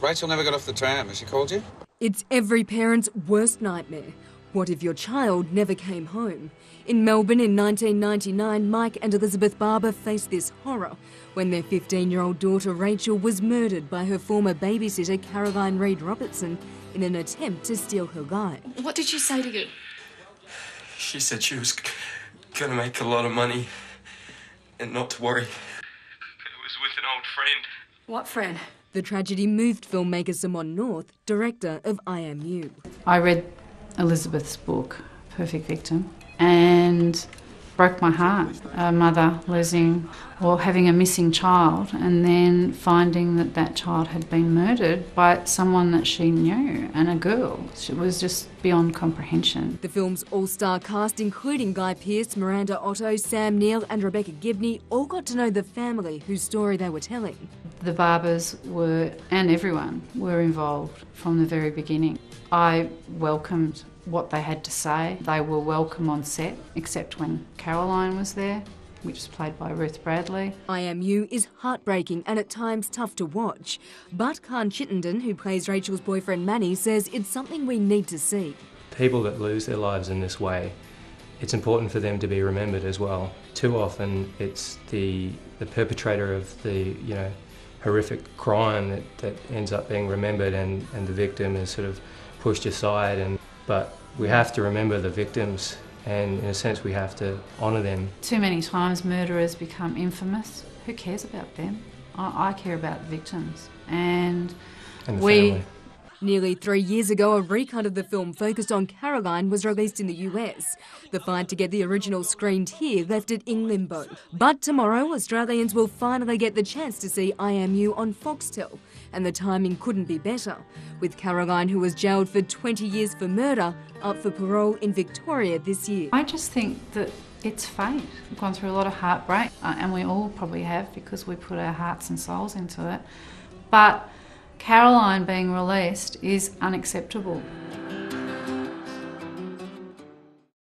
Rachel never got off the tram. Has she called you? It's every parent's worst nightmare. What if your child never came home? In Melbourne in 1999, Mike and Elizabeth Barber faced this horror when their 15-year-old daughter Rachel was murdered by her former babysitter Caroline Reid Robertson in an attempt to steal her guide. What did she say to you? She said she was going to make a lot of money and not to worry. It was with an old friend. What friend? The tragedy moved filmmaker Simone North, director of IMU. I read Elizabeth's book, Perfect Victim, and broke my heart. A mother losing or having a missing child and then finding that that child had been murdered by someone that she knew, and a girl. It was just beyond comprehension. The film's all-star cast, including Guy Pearce, Miranda Otto, Sam Neill and Rebecca Gibney, all got to know the family whose story they were telling. The Barbers were, and everyone, were involved from the very beginning. I welcomed what they had to say. They were welcome on set, except when Caroline was there, which was played by Ruth Bradley. IMU is heartbreaking and at times tough to watch. But Khan Chittenden, who plays Rachel's boyfriend Manny, says it's something we need to see. People that lose their lives in this way, it's important for them to be remembered as well. Too often it's the perpetrator of the horrific crime that ends up being remembered, and the victim is sort of pushed aside. But we have to remember the victims, and in a sense we have to honour them. Too many times murderers become infamous. Who cares about them? I care about victims. And the family. Nearly 3 years ago, a recut of the film focused on Caroline was released in the US. The fight to get the original screened here left it in limbo. But tomorrow, Australians will finally get the chance to see IMU on Foxtel. And the timing couldn't be better, with Caroline, who was jailed for 20 years for murder, up for parole in Victoria this year. I just think that it's fate. We've gone through a lot of heartbreak, and we all probably have, because we put our hearts and souls into it. But Caroline being released is unacceptable.